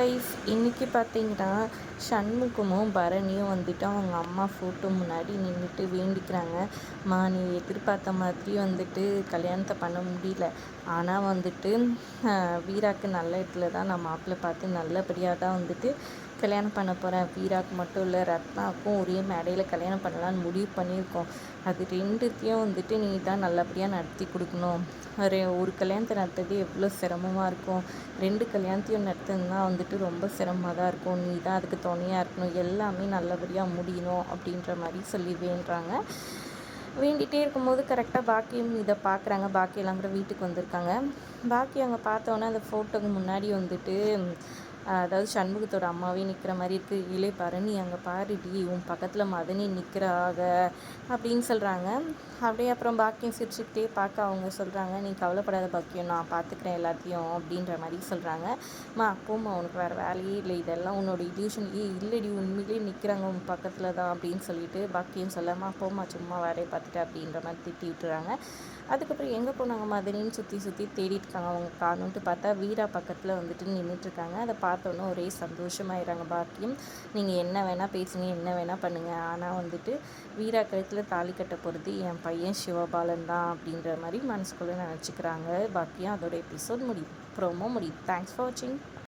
Guys, இன்றைக்கி பார்த்தீங்கன்னா சண்முகமும் பரணியும் வந்துட்டு அவங்க அம்மா ஃபோட்டோ முன்னாடி நின்றுட்டு வேண்டிக்கிறாங்க. நீ எதிர்பார்த்த மாதிரி வந்துட்டு கல்யாணத்தை பண்ண முடியல, ஆனால் வந்துட்டு வீராக்கு நல்ல இடத்துல தான் நான் மாப்பிள்ளை பார்த்து நல்லபடியாக தான் வந்துட்டு கல்யாணம் பண்ண போகிறேன். வீராக்கு மட்டும் இல்லை, ரத்னாவுக்கும் ஒரே மேடையில் கல்யாணம் பண்ணலான்னு முடிவு பண்ணியிருக்கோம். அது ரெண்டுத்தையும் வந்துட்டு நீ தான் நல்லபடியாக நடத்தி கொடுக்கணும். ஒரு கல்யாணத்தை நடத்துறது எவ்வளோ சிரமமாக இருக்கும், 2 கல்யாணத்தையும் நடத்துனா வந்துட்டு ரொம்ப சிரமமாக தான் இருக்கும். நீ தான் அதுக்கு துணையாக இருக்கணும், எல்லாமே நல்லபடியாக முடியணும் அப்படின்ற மாதிரி சொல்லி வேண்டுறாங்க. வேண்டிகிட்டே இருக்கும்போது கரெக்டாக பாக்கியம் இதை பார்க்குறாங்க. பாக்கியெல்லாம் கூட வீட்டுக்கு வந்திருக்காங்க. பாக்கி அங்கே பார்த்தோன்னே அந்த ஃபோட்டோக்கு முன்னாடி வந்துட்டு அதாவது சண்முகத்தோட அம்மாவே நிற்கிற மாதிரி இருக்குது. இலே பரணி அங்கே பாருடி, உன் பக்கத்தில் மதனி நிற்கிறாக அப்படின்னு சொல்கிறாங்க. அப்படியே அப்புறம் பாக்கியம் சிரிச்சுக்கிட்டே பார்க்க அவங்க சொல்கிறாங்க, நீ கவலைப்படாத பாக்கியம், நான் பார்த்துக்கிறேன் எல்லாத்தையும் அப்படின்ற மாதிரி சொல்கிறாங்க. அப்போம்மா உனக்கு வேறு வேலையே இல்லை, இதெல்லாம் உன்னோட இல்யூஷன். இல்லடி, உண்மையிலே நிற்கிறாங்க உன் பக்கத்தில் தான் அப்படின்னு சொல்லிட்டு பாக்கியம் சொல்லாமா, போம்மா சும்மா வேலையை பார்த்துட்டு அப்படின்ற மாதிரி திட்டி விட்டுறாங்க. அதுக்கப்புறம் எங்கே போனாங்க மதனின்னு சுற்றி தேடிட்டு இருக்காங்க. அவங்க காணுன்ட்டு பார்த்தா வீரா பக்கத்தில் வந்துட்டு நின்றுட்டுருக்காங்க. அதை பார்த்தோன்னே ஒரே சந்தோஷமாயிடுறாங்க பாக்கியம். நீங்கள் என்ன வேணால் பேசுங்க, என்ன வேணால் பண்ணுங்கள், ஆனால் வந்துட்டு வீரா கழுத்தில் தாலி கட்ட போகிறது என் பையன் சிவபாலன் தான் அப்படின்ற மாதிரி மனசுக்குள்ளே நினச்சிக்கிறாங்க பாக்கியம். அதோட எபிசோட் முடியும், ப்ரோமோ முடியும். தேங்க்ஸ் ஃபார் வாட்சிங்.